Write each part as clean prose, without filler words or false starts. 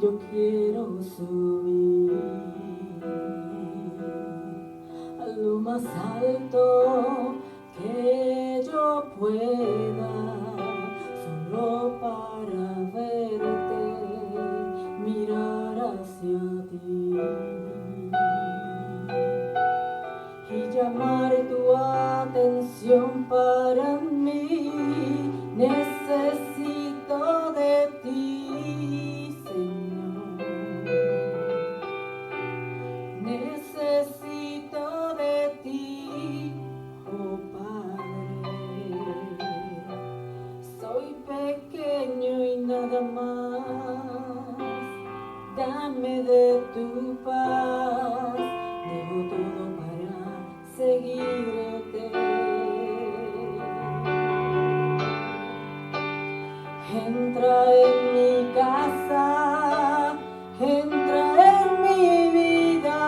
yo quiero subir a lo más alto que yo pueda, solo para verte, mirar hacia ti y llamar tu atención para mí. Necesito de ti, Señor. Necesito de ti, oh Padre. Soy pequeño y nada más. Dame de tu paz. Dejo todo para seguirte. Entra en mi casa, entra en mi vida,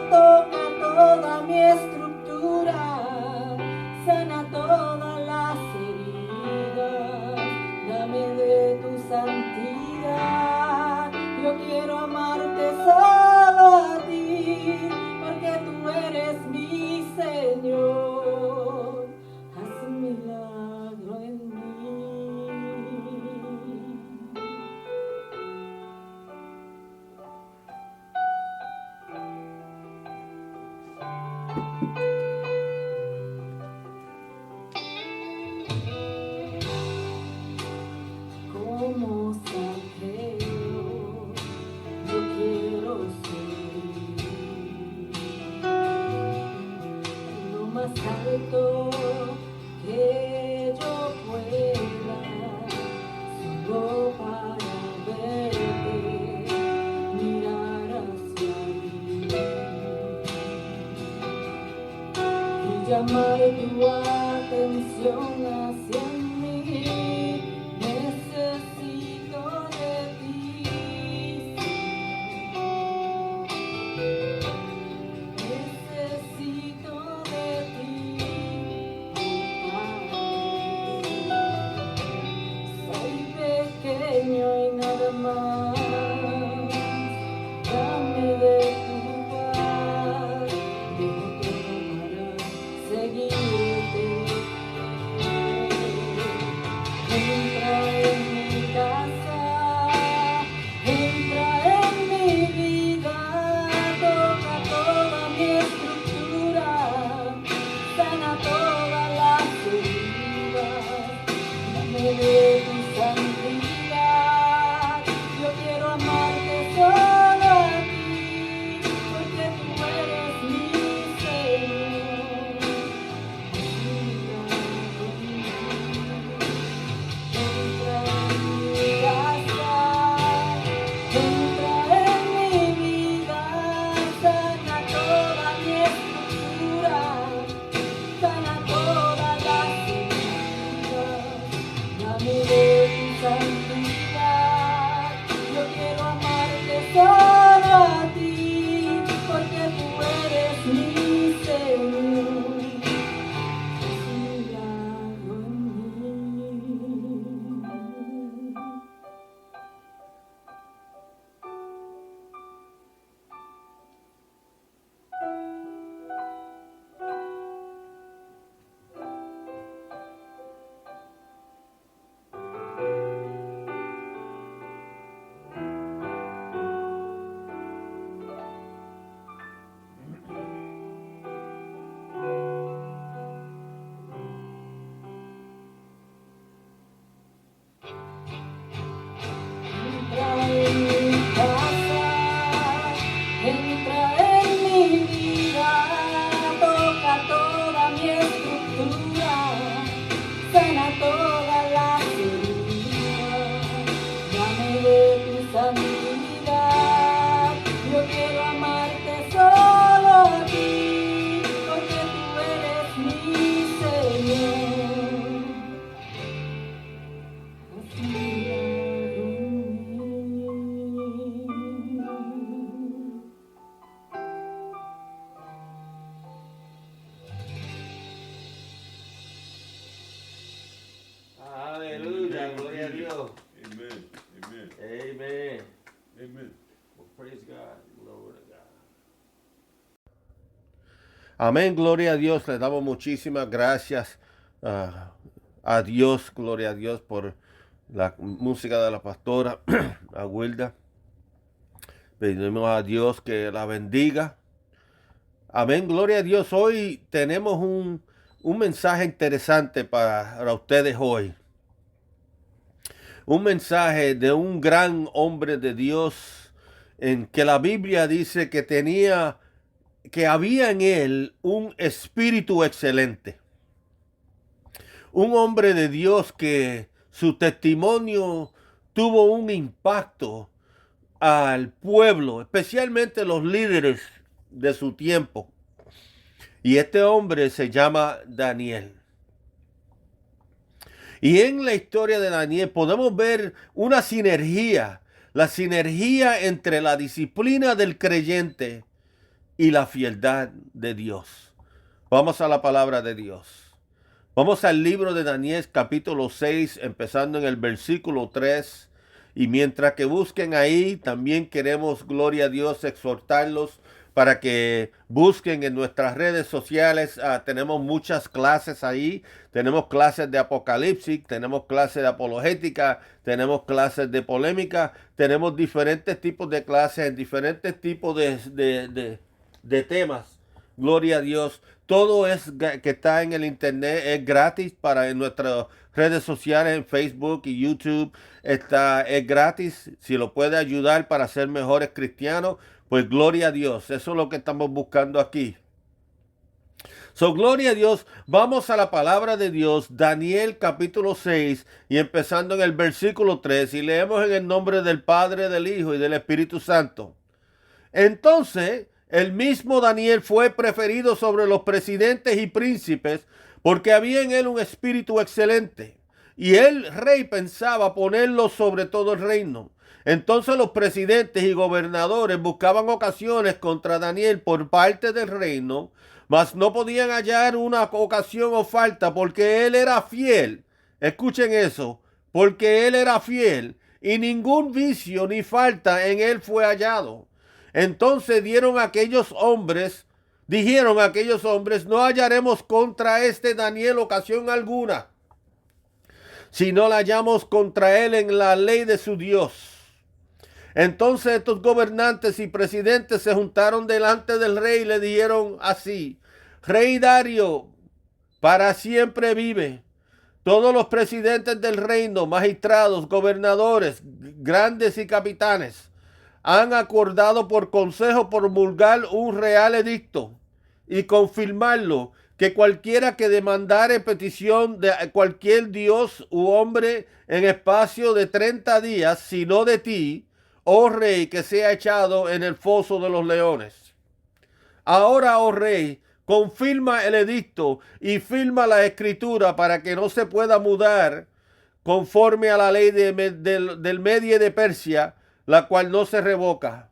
toca toda mi estructura, sana todas las heridas, dame de tu santidad. Yo quiero amarte solo a ti, porque tú eres mi Señor. Haz un milagro en mí. Como Zaqueo, yo quiero subir lo más alto que yo pueda, solo para verte, mirar hacia ti y llamar tu atención hacia mí. Necesito de ti, Señor. Necesito de ti, oh Padre. Soy pequeño y nada más. Dame de tu paz. Dejo todo para seguirte. Amén, gloria a Dios. Le damos muchísimas gracias a Dios, gloria a Dios por la música de la pastora Aguilda. Pedimos a Dios que la bendiga. Amén, gloria a Dios. Hoy tenemos un mensaje interesante para ustedes hoy. Un mensaje de un gran hombre de Dios en que la Biblia dice que había en él un espíritu excelente. Un hombre de Dios que su testimonio tuvo un impacto al pueblo, especialmente los líderes de su tiempo. Y este hombre se llama Daniel. Y en la historia de Daniel podemos ver una sinergia, la sinergia entre la disciplina del creyente y la fieldad de Dios. Vamos a la palabra de Dios. Vamos al libro de Daniel capítulo 6, empezando en el versículo 3. Y mientras que busquen ahí, también queremos, gloria a Dios, exhortarlos para que busquen en nuestras redes sociales. Tenemos muchas clases ahí. Tenemos clases de Apocalipsis, tenemos clases de apologética, tenemos clases de polémica, tenemos diferentes tipos de clases, diferentes tipos de temas. Gloria a Dios. Todo es que está en el internet, es gratis para en nuestras redes sociales, en Facebook y YouTube. Es gratis. Si lo puede ayudar para ser mejores cristianos, pues gloria a Dios. Eso es lo que estamos buscando aquí. So, gloria a Dios. Vamos a la palabra de Dios, Daniel capítulo 6, y empezando en el versículo 3, y leemos en el nombre del Padre, del Hijo y del Espíritu Santo. Entonces, el mismo Daniel fue preferido sobre los presidentes y príncipes porque había en él un espíritu excelente. Y el rey pensaba ponerlo sobre todo el reino. Entonces los presidentes y gobernadores buscaban ocasiones contra Daniel por parte del reino, mas no podían hallar una ocasión o falta porque él era fiel. Escuchen eso, porque él era fiel y ningún vicio ni falta en él fue hallado. Entonces dijeron aquellos hombres, no hallaremos contra este Daniel ocasión alguna, si no la hallamos contra él en la ley de su Dios. Entonces estos gobernantes y presidentes se juntaron delante del rey y le dijeron así: Rey Darío, para siempre vive. Todos los presidentes del reino, magistrados, gobernadores, grandes y capitanes, han acordado por consejo promulgar un real edicto y confirmarlo, que cualquiera que demandare petición de cualquier dios u hombre en espacio de 30 días, sino de ti, oh rey, que sea echado en el foso de los leones. Ahora, oh rey, confirma el edicto y firma la escritura para que no se pueda mudar conforme a la ley del Media de Persia, la cual no se revoca.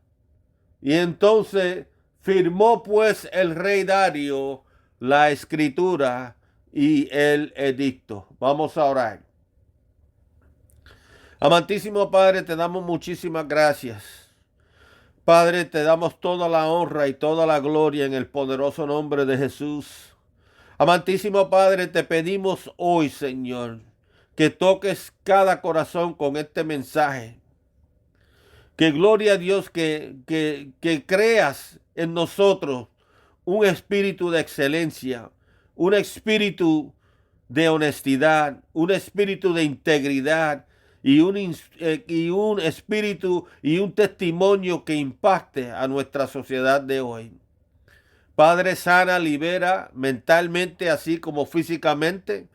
Y entonces firmó pues el rey Darío la escritura y el edicto. Vamos a orar. Amantísimo Padre, te damos muchísimas gracias. Padre, te damos toda la honra y toda la gloria en el poderoso nombre de Jesús. Amantísimo Padre, te pedimos hoy, Señor, que toques cada corazón con este mensaje. Que gloria a Dios que creas en nosotros un espíritu de excelencia, un espíritu de honestidad, un espíritu de integridad y un espíritu y un testimonio que impacte a nuestra sociedad de hoy. Padre, sana, libera mentalmente así como físicamente,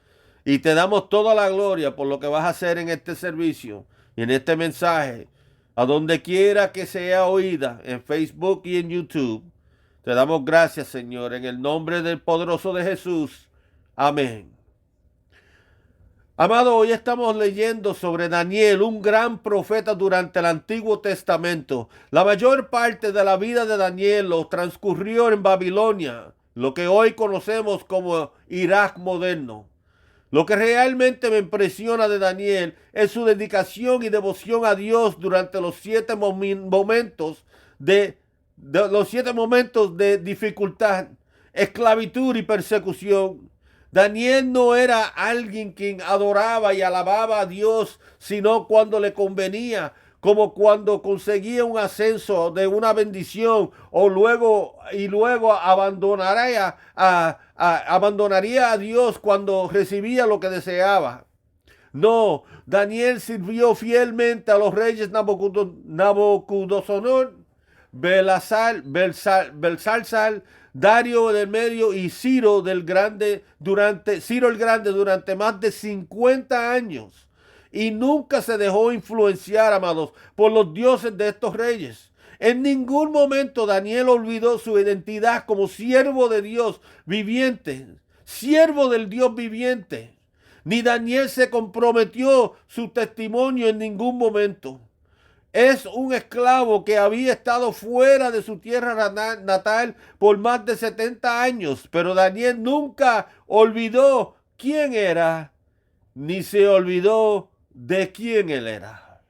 y te damos toda la gloria por lo que vas a hacer en este servicio y en este mensaje, a donde quiera que sea oída, en Facebook y en YouTube. Te damos gracias, Señor, en el nombre del poderoso de Jesús. Amén. Amado, hoy estamos leyendo sobre Daniel, un gran profeta durante el Antiguo Testamento. La mayor parte de la vida de Daniel lo transcurrió en Babilonia, lo que hoy conocemos como Irak moderno. Lo que realmente me impresiona de Daniel es su dedicación y devoción a Dios durante los 7 momentos de dificultad. esclavitud y persecución. Daniel no era alguien quien adoraba y alababa a Dios, sino cuando le convenía, como cuando conseguía un ascenso de una bendición o luego abandonaría a Dios cuando recibía lo que deseaba. No, Daniel sirvió fielmente a los reyes Nabucodonosor, Belsasar, Dario del Medio y Ciro el Grande durante más de 50 años. Y nunca se dejó influenciar, amados, por los dioses de estos reyes. En ningún momento Daniel olvidó su identidad como siervo de Dios viviente, siervo del Dios viviente. Ni Daniel se comprometió su testimonio en ningún momento. Es un esclavo que había estado fuera de su tierra natal por más de 70 años, pero Daniel nunca olvidó quién era, ni se olvidó de quién él era.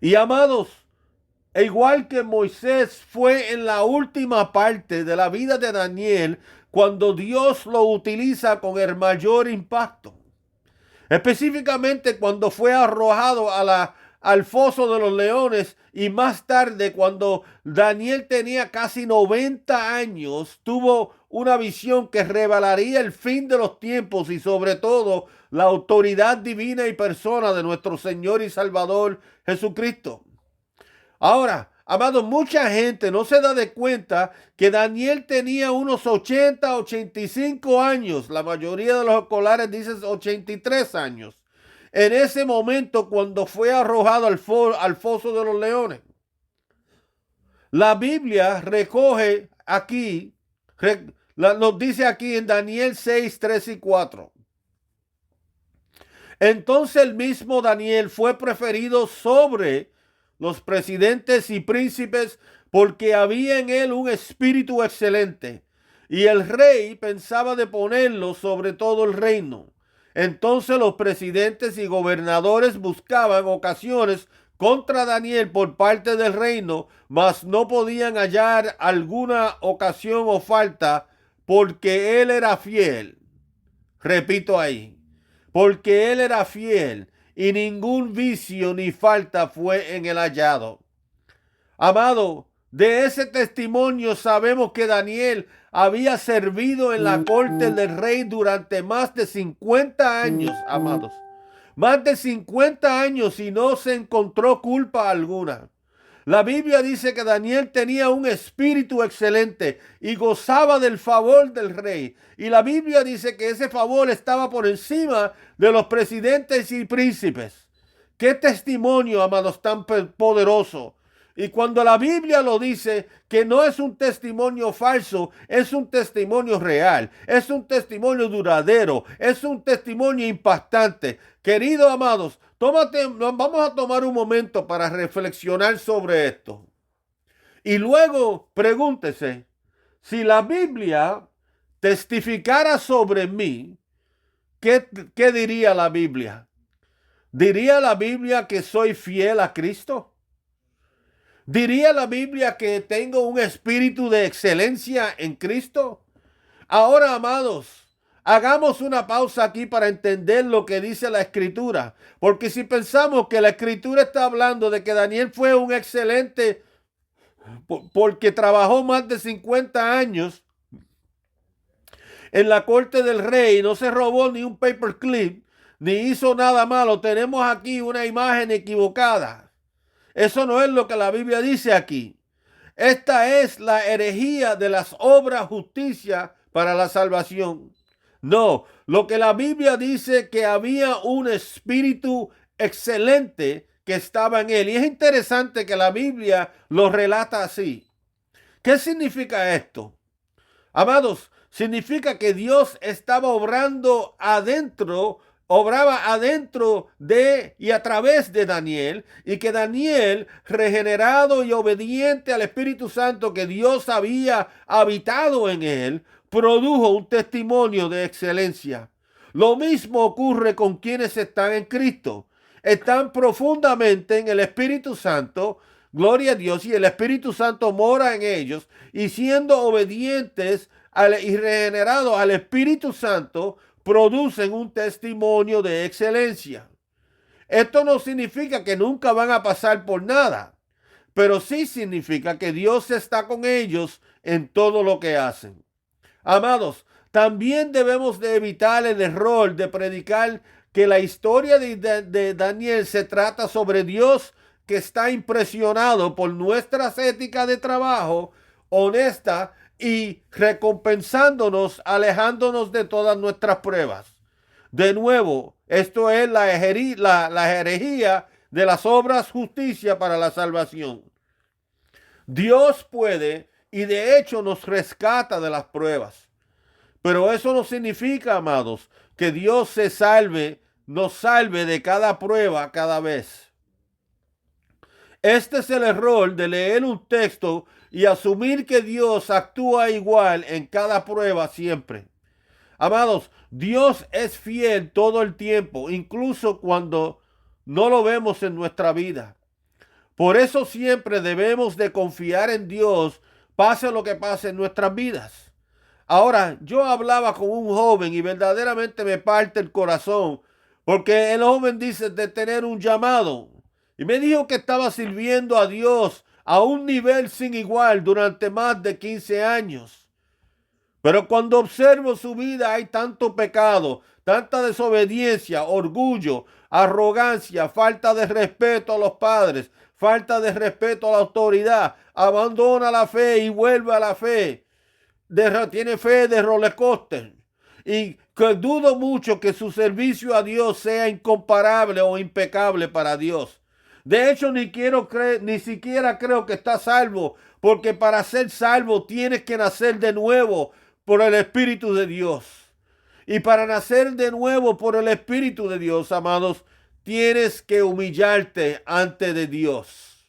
Y amados, igual que Moisés fue en la última parte de la vida de Daniel, cuando Dios lo utiliza con el mayor impacto. Específicamente cuando fue arrojado al foso de los leones y más tarde cuando Daniel tenía casi 90 años, tuvo una visión que revelaría el fin de los tiempos y sobre todo la autoridad divina y persona de nuestro Señor y Salvador Jesucristo. Ahora, amado, mucha gente no se da de cuenta que Daniel tenía unos 85 años. La mayoría de los escolares dicen 83 años. En ese momento cuando fue arrojado al foso de los leones. La Biblia recoge aquí, nos dice aquí en Daniel 6, 3 y 4. Entonces el mismo Daniel fue preferido sobre los presidentes y príncipes porque había en él un espíritu excelente y el rey pensaba de ponerlo sobre todo el reino. Entonces los presidentes y gobernadores buscaban ocasiones contra Daniel por parte del reino, mas no podían hallar alguna ocasión o falta porque él era fiel. Repito ahí, porque él era fiel y ningún vicio ni falta fue en el hallado. Amado, de ese testimonio sabemos que Daniel había servido en la corte del rey durante más de 50 años, amados. Más de 50 años y no se encontró culpa alguna. La Biblia dice que Daniel tenía un espíritu excelente y gozaba del favor del rey. Y la Biblia dice que ese favor estaba por encima de los presidentes y príncipes. ¡Qué testimonio, amados, tan poderoso! Y cuando la Biblia lo dice, que no es un testimonio falso, es un testimonio real, es un testimonio duradero, es un testimonio impactante. Queridos amados, vamos a tomar un momento para reflexionar sobre esto. Y luego pregúntese, si la Biblia testificara sobre mí, ¿qué diría la Biblia? ¿Diría la Biblia que soy fiel a Cristo? ¿Diría la Biblia que tengo un espíritu de excelencia en Cristo? Ahora, amados, hagamos una pausa aquí para entender lo que dice la Escritura. Porque si pensamos que la Escritura está hablando de que Daniel fue un excelente, porque trabajó más de 50 años en la corte del rey, no se robó ni un paperclip, ni hizo nada malo, tenemos aquí una imagen equivocada. Eso no es lo que la Biblia dice aquí. Esta es la herejía de las obras justicia para la salvación. No, lo que la Biblia dice que había un espíritu excelente que estaba en él. Y es interesante que la Biblia lo relata así. ¿Qué significa esto? Amados, significa que Dios estaba obraba adentro de y a través de Daniel, y que Daniel, regenerado y obediente al Espíritu Santo que Dios había habitado en él, produjo un testimonio de excelencia. Lo mismo ocurre con quienes están en Cristo. Están profundamente en el Espíritu Santo, gloria a Dios, y el Espíritu Santo mora en ellos, y siendo obedientes y regenerados al Espíritu Santo, producen un testimonio de excelencia. Esto no significa que nunca van a pasar por nada, pero sí significa que Dios está con ellos en todo lo que hacen. Amados, también debemos de evitar el error de predicar que la historia de Daniel se trata sobre Dios que está impresionado por nuestras éticas de trabajo honesta y recompensándonos, alejándonos de todas nuestras pruebas. De nuevo, esto es la herejía de las obras justicia para la salvación. Dios puede y de hecho nos rescata de las pruebas. Pero eso no significa, amados, que Dios nos salve de cada prueba cada vez. Este es el error de leer un texto y asumir que Dios actúa igual en cada prueba siempre. Amados, Dios es fiel todo el tiempo, incluso cuando no lo vemos en nuestra vida. Por eso siempre debemos de confiar en Dios, pase lo que pase en nuestras vidas. Ahora, yo hablaba con un joven y verdaderamente me parte el corazón, porque el joven dice de tener un llamado. Y me dijo que estaba sirviendo a Dios a un nivel sin igual durante más de 15 años. Pero cuando observo su vida hay tanto pecado, tanta desobediencia, orgullo, arrogancia, falta de respeto a los padres, falta de respeto a la autoridad, abandona la fe y vuelve a la fe. Tiene fe de roller coaster. Y que dudo mucho que su servicio a Dios sea incomparable o impecable para Dios. De hecho, ni siquiera creo que está salvo, porque para ser salvo tienes que nacer de nuevo por el Espíritu de Dios. Y para nacer de nuevo por el Espíritu de Dios, amados, tienes que humillarte ante de Dios.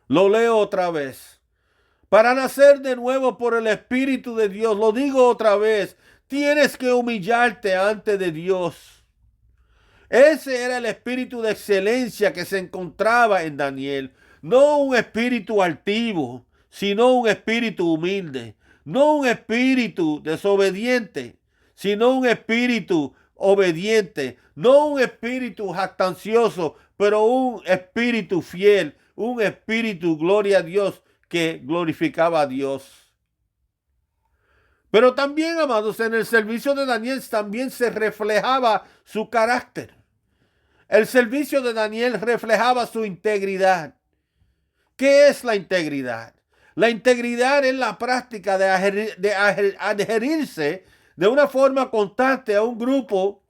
Lo leo otra vez. Para nacer de nuevo por el Espíritu de Dios, lo digo otra vez, tienes que humillarte ante de Dios. Ese era el espíritu de excelencia que se encontraba en Daniel. No un espíritu altivo, sino un espíritu humilde. No un espíritu desobediente, sino un espíritu obediente. No un espíritu jactancioso, pero un espíritu fiel. Un espíritu, gloria a Dios, que glorificaba a Dios. Pero también, amados, en el servicio de Daniel también se reflejaba su carácter. El servicio de Daniel reflejaba su integridad. ¿Qué es la integridad? La integridad es la práctica de adherirse de una forma constante a un grupo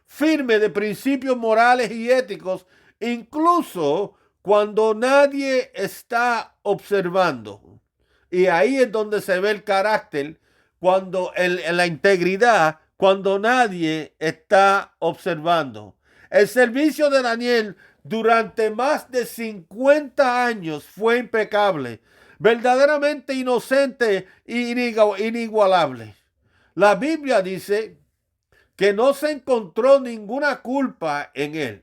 firme de principios morales y éticos, incluso cuando nadie está observando. Y ahí es donde se ve el carácter, cuando la integridad, cuando nadie está observando. El servicio de Daniel durante más de 50 años fue impecable, verdaderamente inocente e inigualable. La Biblia dice que no se encontró ninguna culpa en él.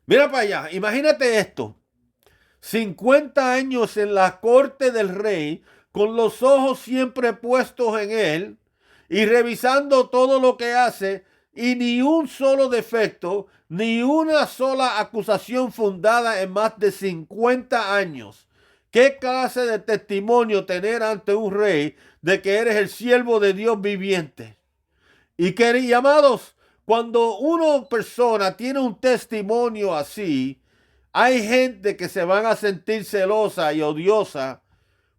Mira para allá, imagínate esto. 50 años en la corte del rey, con los ojos siempre puestos en él y revisando todo lo que hace, y ni un solo defecto, ni una sola acusación fundada en más de 50 años. ¿Qué clase de testimonio tener ante un rey de que eres el siervo de Dios viviente? Y amados, cuando una persona tiene un testimonio así, hay gente que se van a sentir celosa y odiosa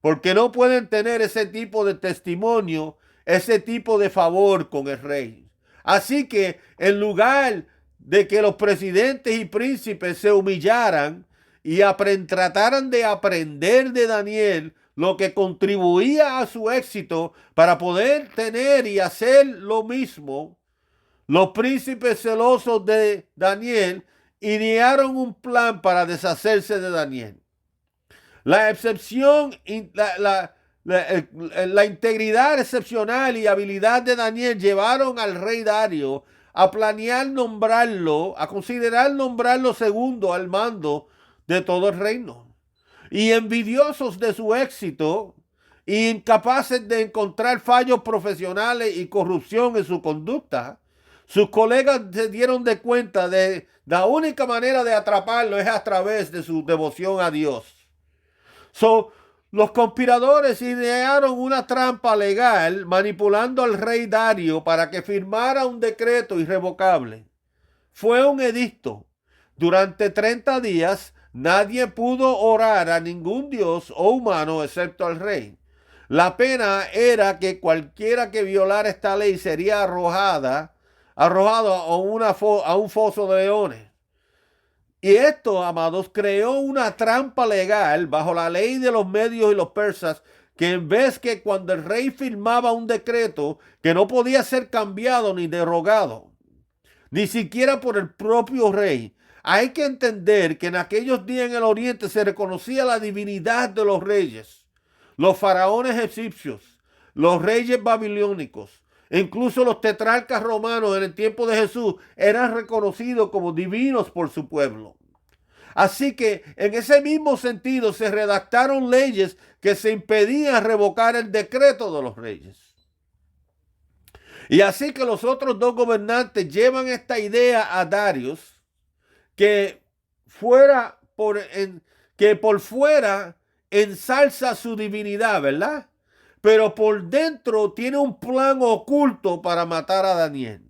porque no pueden tener ese tipo de testimonio, ese tipo de favor con el rey. Así que en lugar de que los presidentes y príncipes se humillaran y trataran de aprender de Daniel lo que contribuía a su éxito para poder tener y hacer lo mismo, los príncipes celosos de Daniel idearon un plan para deshacerse de Daniel. La excepción, la integridad excepcional y habilidad de Daniel llevaron al rey Darío a planear nombrarlo, a considerar nombrarlo segundo al mando de todo el reino. Y envidiosos de su éxito, e incapaces de encontrar fallos profesionales y corrupción en su conducta, sus colegas se dieron de cuenta de la única manera de atraparlo es a través de su devoción a Dios. Los conspiradores idearon una trampa legal manipulando al rey Darío para que firmara un decreto irrevocable. Fue un edicto. Durante 30 días nadie pudo orar a ningún dios o humano excepto al rey. La pena era que cualquiera que violara esta ley sería arrojado a un foso de leones. Y esto, amados, creó una trampa legal bajo la ley de los medios y los persas, que en vez que cuando el rey firmaba un decreto que no podía ser cambiado ni derogado, ni siquiera por el propio rey. Hay que entender que en aquellos días en el oriente se reconocía la divinidad de los reyes, los faraones egipcios, los reyes babilónicos, e incluso los tetrarcas romanos en el tiempo de Jesús eran reconocidos como divinos por su pueblo. Así que en ese mismo sentido se redactaron leyes que se impedían revocar el decreto de los reyes. Y así que los otros dos gobernantes llevan esta idea a Darius, que por fuera ensalza su divinidad, ¿verdad? Pero por dentro tiene un plan oculto para matar a Daniel.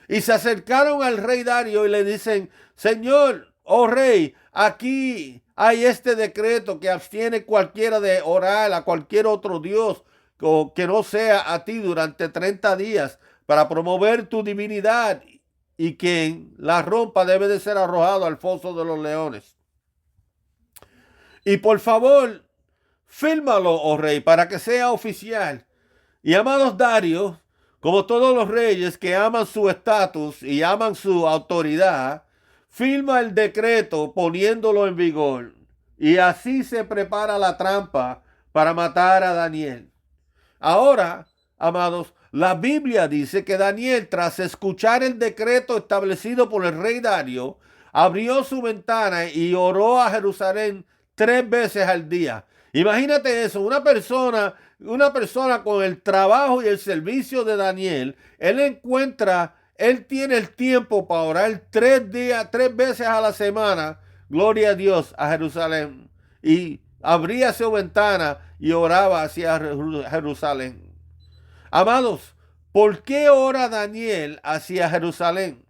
Y se acercaron al rey Darío y le dicen: Señor, oh rey, aquí hay este decreto que abstiene cualquiera de orar a cualquier otro dios o que no sea a ti durante 30 días para promover tu divinidad, y quien la rompa debe de ser arrojado al foso de los leones. Y por favor, fírmalo, oh rey, para que sea oficial. Y amados Darío, como todos los reyes que aman su estatus y aman su autoridad, firma el decreto poniéndolo en vigor. Y así se prepara la trampa para matar a Daniel. Ahora, amados, la Biblia dice que Daniel, tras escuchar el decreto establecido por el rey Darío, abrió su ventana y oró a Jerusalén 3 veces al día. Imagínate eso, una persona con el trabajo y el servicio de Daniel, él tiene el tiempo para orar 3 veces a la semana, gloria a Dios, a Jerusalén. Y abría su ventana y oraba hacia Jerusalén. Amados, ¿por qué ora Daniel hacia Jerusalén?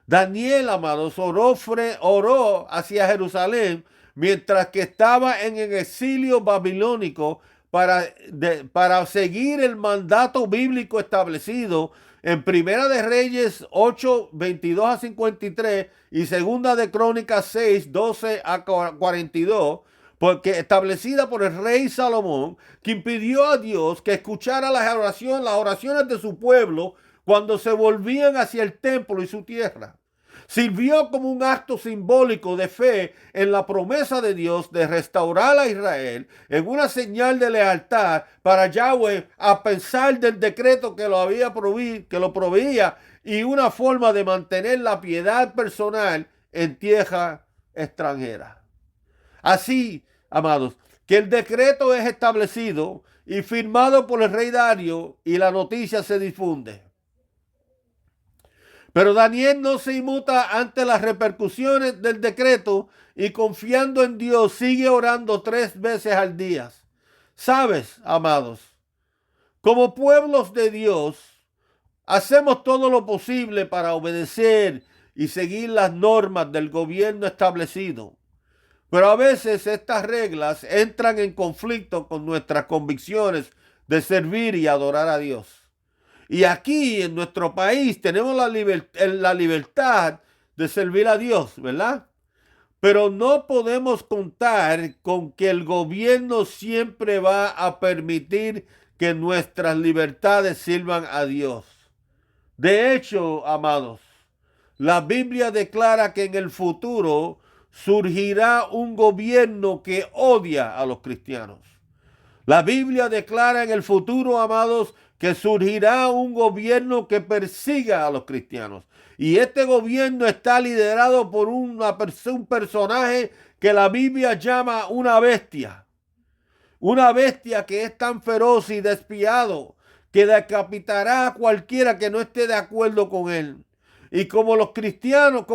Daniel, amados, oró hacia Jerusalén mientras que estaba en el exilio babilónico para seguir el mandato bíblico establecido en Primera de Reyes 8, 22 a 53 y Segunda de Crónicas 6, 12 a 42, porque establecida por el rey Salomón, que impidió a Dios que escuchara las oraciones de su pueblo cuando se volvían hacia el templo y su tierra. Sirvió como un acto simbólico de fe en la promesa de Dios de restaurar a Israel, en una señal de lealtad para Yahweh a pesar del decreto que lo proveía, y una forma de mantener la piedad personal en tierra extranjera. Así, amados, que el decreto es establecido y firmado por el rey Darío y la noticia se difunde. Pero Daniel no se inmuta ante las repercusiones del decreto y, confiando en Dios, sigue orando 3 veces al día. ¿Sabes, amados? Como pueblos de Dios, hacemos todo lo posible para obedecer y seguir las normas del gobierno establecido. Pero a veces estas reglas entran en conflicto con nuestras convicciones de servir y adorar a Dios. Y aquí en nuestro país tenemos la libertad de servir a Dios, ¿verdad? Pero no podemos contar con que el gobierno siempre va a permitir que nuestras libertades sirvan a Dios. De hecho, amados, la Biblia declara que en el futuro surgirá un gobierno que odia a los cristianos. La Biblia declara en el futuro, amados, que surgirá un gobierno que persiga a los cristianos. Y este gobierno está liderado por un personaje que la Biblia llama una bestia. Una bestia que es tan feroz y despiadado que decapitará a cualquiera que no esté de acuerdo con él. Y como cristianos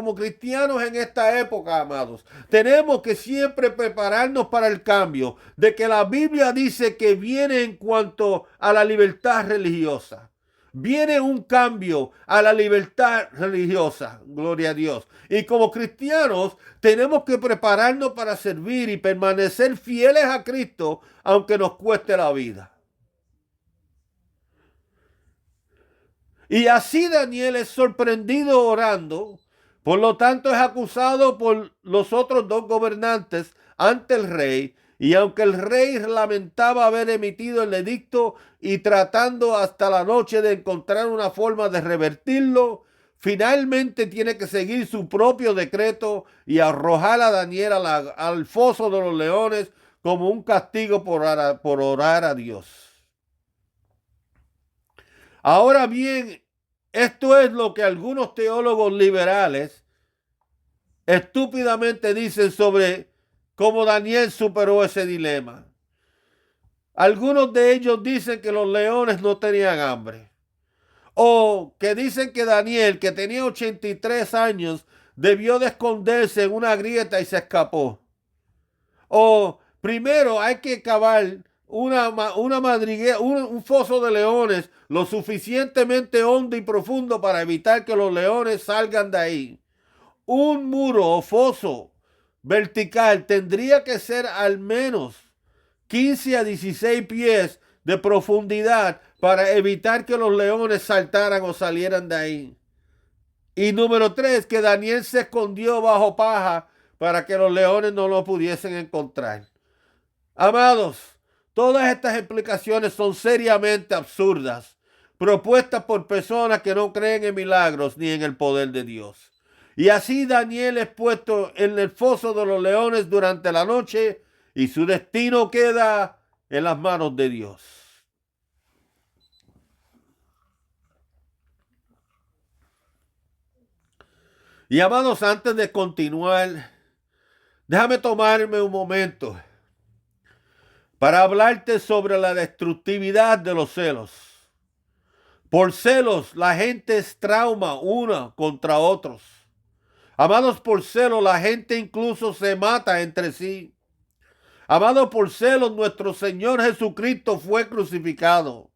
en esta época, amados, tenemos que siempre prepararnos para el cambio de que la Biblia dice que viene en cuanto a la libertad religiosa. Viene un cambio a la libertad religiosa, gloria a Dios. Y como cristianos tenemos que prepararnos para servir y permanecer fieles a Cristo, aunque nos cueste la vida. Y así Daniel es sorprendido orando, por lo tanto es acusado por los otros dos gobernantes ante el rey, y aunque el rey lamentaba haber emitido el edicto y tratando hasta la noche de encontrar una forma de revertirlo, finalmente tiene que seguir su propio decreto y arrojar a Daniel al foso de los leones como un castigo por orar a Dios. Ahora bien, esto es lo que algunos teólogos liberales estúpidamente dicen sobre cómo Daniel superó ese dilema. Algunos de ellos dicen que los leones no tenían hambre. O que dicen que Daniel, que tenía 83 años, debió de esconderse en una grieta y se escapó. O primero hay que cavar una madriguera, un foso de leones lo suficientemente hondo y profundo para evitar que los leones salgan de ahí. Un muro o foso vertical tendría que ser al menos 15 a 16 pies de profundidad para evitar que los leones saltaran o salieran de ahí. Y número 3, que Daniel se escondió bajo paja para que los leones no lo pudiesen encontrar. Amados, todas estas explicaciones son seriamente absurdas, propuestas por personas que no creen en milagros ni en el poder de Dios. Y así Daniel es puesto en el foso de los leones durante la noche y su destino queda en las manos de Dios. Y amados, antes de continuar, déjame tomarme un momento para hablarte sobre la destructividad de los celos. Por celos, la gente es trauma una contra otros. Amados, por celos, la gente incluso se mata entre sí. Amados, por celos, nuestro Señor Jesucristo fue crucificado.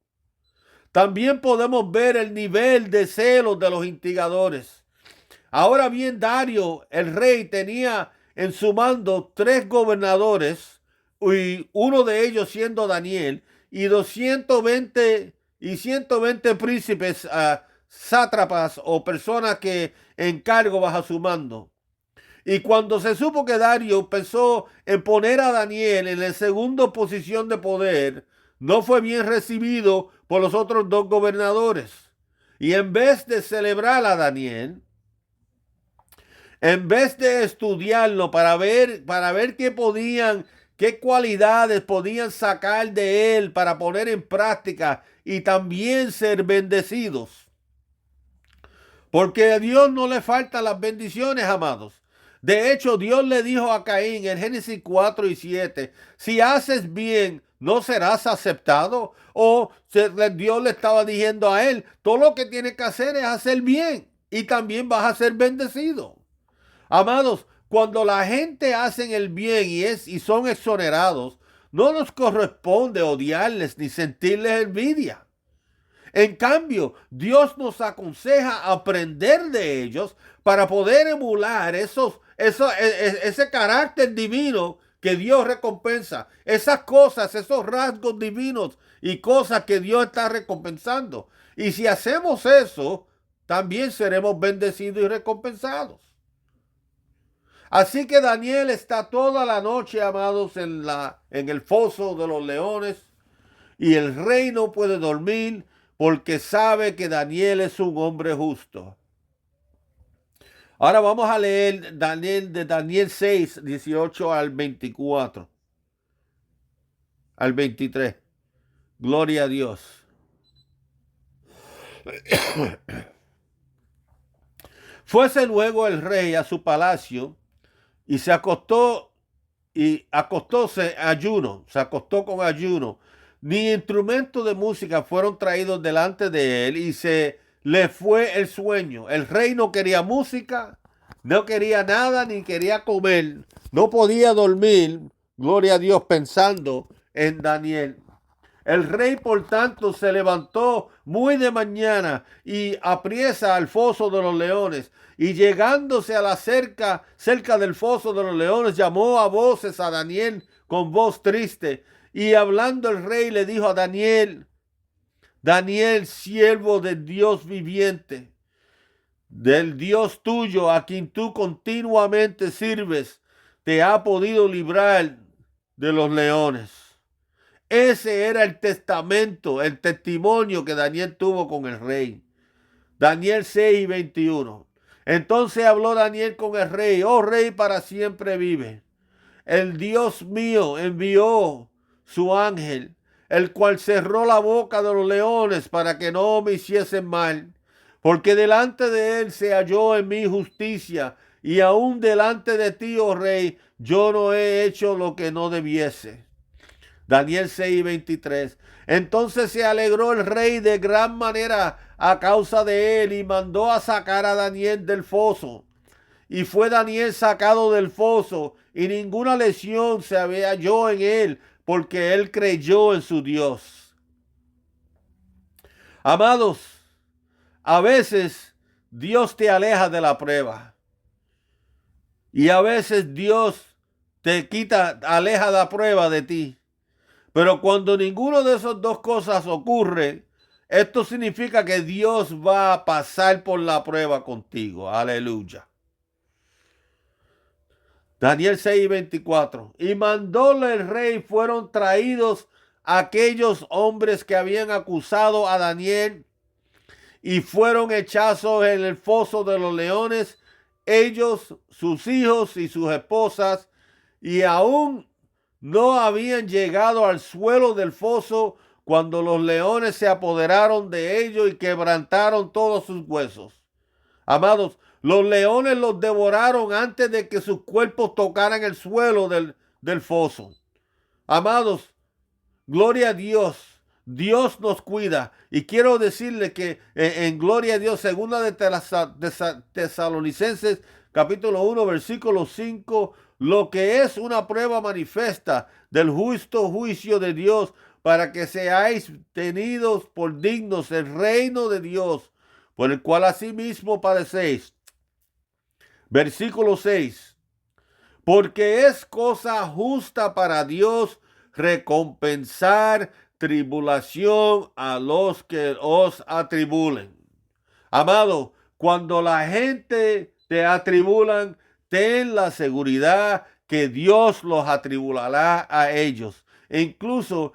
También podemos ver el nivel de celos de los instigadores. Ahora bien, Darío, el rey, tenía en su mando 3 gobernadores, y uno de ellos siendo Daniel, y 120 príncipes, sátrapas o personas que en cargo bajo su mando. Y cuando se supo que Darío pensó en poner a Daniel en la segunda posición de poder, no fue bien recibido por los otros 2 gobernadores. Y en vez de celebrar a Daniel, en vez de estudiarlo para ver qué cualidades podían sacar de él para poner en práctica y también ser bendecidos. Porque a Dios no le faltan las bendiciones, amados. De hecho, Dios le dijo a Caín en Génesis 4 y 7, si haces bien, ¿no serás aceptado? O Dios le estaba diciendo a él, todo lo que tienes que hacer es hacer bien y también vas a ser bendecido. Amados, cuando la gente hace el bien y son exonerados, no nos corresponde odiarles ni sentirles envidia. En cambio, Dios nos aconseja aprender de ellos para poder emular ese carácter divino que Dios recompensa. Esas cosas, esos rasgos divinos y cosas que Dios está recompensando. Y si hacemos eso, también seremos bendecidos y recompensados. Así que Daniel está toda la noche, amados, en el foso de los leones, y el rey no puede dormir porque sabe que Daniel es un hombre justo. Ahora vamos a leer Daniel 6, 18 al 24, al 23. Gloria a Dios. Fuese luego el rey a su palacio y se acostó se acostó con ayuno. Ni instrumentos de música fueron traídos delante de él y se le fue el sueño. El rey no quería música, no quería nada, ni quería comer. No podía dormir, gloria a Dios, pensando en Daniel. El rey, por tanto, se levantó muy de mañana y apriesa al foso de los leones. Y llegándose a la cerca del foso de los leones, llamó a voces a Daniel con voz triste. Y hablando el rey le dijo a Daniel: Daniel, siervo del Dios viviente, del Dios tuyo, a quien tú continuamente sirves, te ha podido librar de los leones. Ese era el testamento, el testimonio que Daniel tuvo con el rey. Daniel 6:21. Entonces habló Daniel con el rey: oh rey, para siempre vive. El Dios mío envió su ángel, el cual cerró la boca de los leones para que no me hiciesen mal. Porque delante de él se halló en mí justicia, y aún delante de ti, oh rey, yo no he hecho lo que no debiese. Daniel 6:23. Entonces se alegró el rey de gran manera a causa de él y mandó a sacar a Daniel del foso. Y fue Daniel sacado del foso y ninguna lesión se halló en él, porque él creyó en su Dios. Amados, a veces Dios te aleja de la prueba. Y a veces Dios aleja la prueba de ti. Pero cuando ninguno de esas dos cosas ocurre, esto significa que Dios va a pasar por la prueba contigo. Aleluya. Daniel 6:24. Y mandóle el rey, fueron traídos aquellos hombres que habían acusado a Daniel y fueron echados en el foso de los leones, ellos, sus hijos y sus esposas, y aún no habían llegado al suelo del foso cuando los leones se apoderaron de ellos y quebrantaron todos sus huesos. Amados, los leones los devoraron antes de que sus cuerpos tocaran el suelo del foso. Amados, gloria a Dios. Dios nos cuida. Y quiero decirle que en gloria a Dios, segunda de Tesalonicenses, capítulo 1, versículo 5, lo que es una prueba manifiesta del justo juicio de Dios, para que seáis tenidos por dignos del reino de Dios, por el cual asimismo padecéis. Versículo 6. Porque es cosa justa para Dios recompensar tribulación a los que os atribulen. Amado, cuando la gente te atribulan, ten la seguridad que Dios los atribulará a ellos. E incluso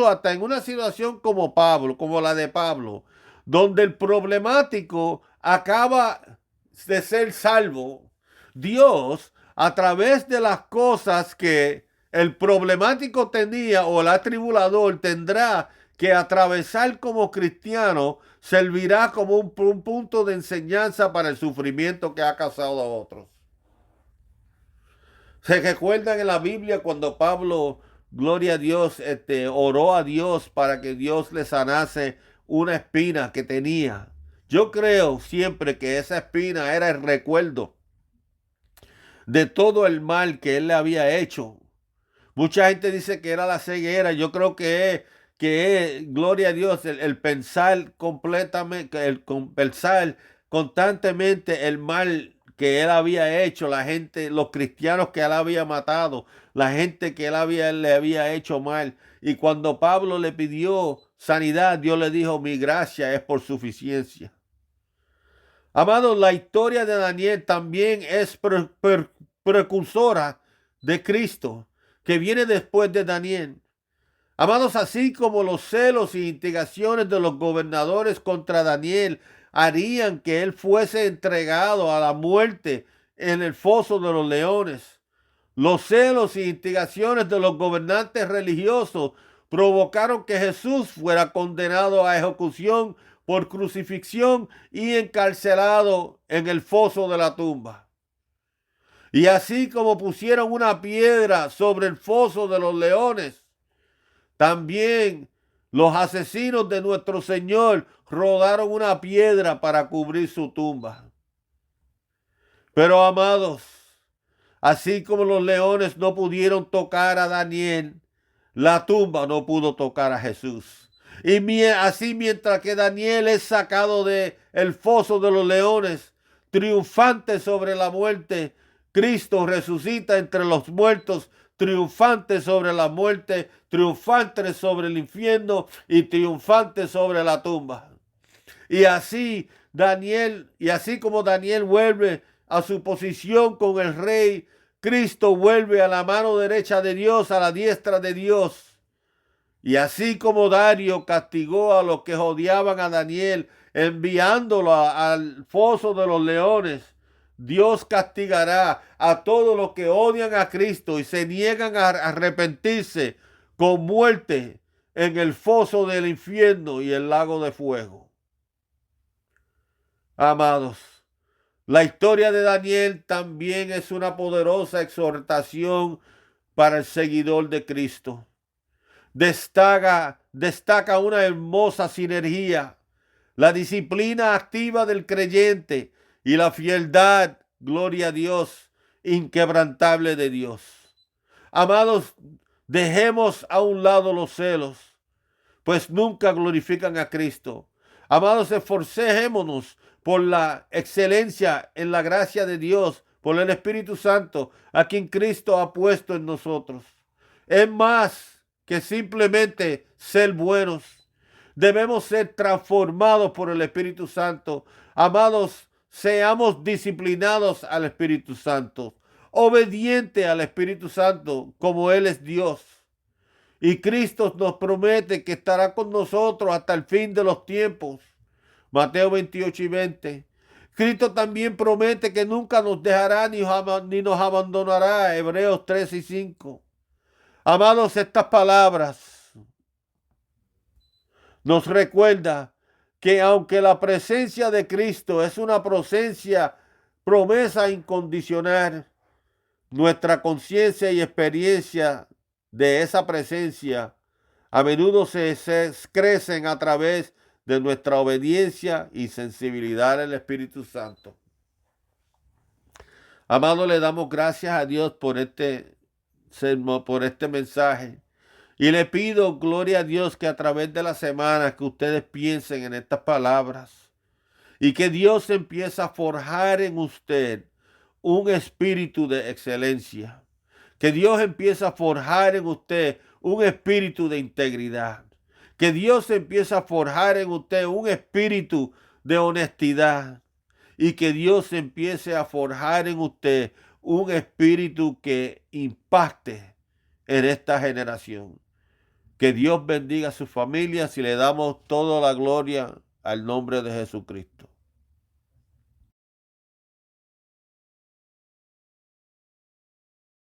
hasta en una situación como la de Pablo, donde el problemático acaba de ser salvo, Dios, a través de las cosas que el problemático tenía o el atribulador tendrá que atravesar como cristiano, servirá como un punto de enseñanza para el sufrimiento que ha causado a otros. ¿Se recuerdan en la Biblia cuando Pablo, gloria a Dios, oró a Dios para que Dios le sanase una espina que tenía? Yo creo siempre que esa espina era el recuerdo de todo el mal que él le había hecho. Mucha gente dice que era la ceguera. Yo creo que gloria a Dios, el pensar completamente, el pensar constantemente el mal que él había hecho, la gente, los cristianos que él había matado, la gente que le había hecho mal. Y cuando Pablo le pidió sanidad, Dios le dijo: mi gracia es por suficiencia. Amados, la historia de Daniel también es precursora de Cristo, que viene después de Daniel. Amados, así como los celos y instigaciones de los gobernadores contra Daniel harían que él fuese entregado a la muerte en el foso de los leones, los celos y instigaciones de los gobernantes religiosos provocaron que Jesús fuera condenado a ejecución por crucifixión y encarcelado en el foso de la tumba. Y así como pusieron una piedra sobre el foso de los leones, también los asesinos de nuestro Señor rodaron una piedra para cubrir su tumba. Pero amados, así como los leones no pudieron tocar a Daniel, la tumba no pudo tocar a Jesús. Y así mientras que Daniel es sacado del foso de los leones, triunfante sobre la muerte, Cristo resucita entre los muertos, triunfante sobre la muerte, triunfante sobre el infierno y triunfante sobre la tumba. Y así como Daniel vuelve a su posición con el rey, Cristo vuelve a la mano derecha de Dios, a la diestra de Dios. Y así como Darío castigó a los que odiaban a Daniel, enviándolo al foso de los leones, Dios castigará a todos los que odian a Cristo y se niegan a arrepentirse con muerte en el foso del infierno y el lago de fuego. Amados, la historia de Daniel también es una poderosa exhortación para el seguidor de Cristo. Destaca una hermosa sinergia, la disciplina activa del creyente y la fieldad, gloria a Dios, inquebrantable de Dios. Amados, dejemos a un lado los celos, pues nunca glorifican a Cristo. Amados, esforcémonos por la excelencia en la gracia de Dios, por el Espíritu Santo, a quien Cristo ha puesto en nosotros. Es más que simplemente ser buenos. Debemos ser transformados por el Espíritu Santo. Amados, seamos disciplinados al Espíritu Santo, obedientes al Espíritu Santo como Él es Dios. Y Cristo nos promete que estará con nosotros hasta el fin de los tiempos. Mateo 28:20. Cristo también promete que nunca nos dejará ni nos abandonará. Hebreos 3:5. Amados, estas palabras nos recuerda que aunque la presencia de Cristo es una promesa incondicional, nuestra conciencia y experiencia de esa presencia a menudo se crecen a través de nuestra obediencia y sensibilidad al Espíritu Santo. Amado, le damos gracias a Dios por este mensaje. Y le pido, gloria a Dios, que a través de la semana que ustedes piensen en estas palabras y que Dios empiece a forjar en usted un espíritu de excelencia. Que Dios empiece a forjar en usted un espíritu de integridad. Que Dios empiece a forjar en usted un espíritu de honestidad. Y que Dios empiece a forjar en usted un espíritu que impacte en esta generación. Que Dios bendiga a sus familias y le damos toda la gloria al nombre de Jesucristo.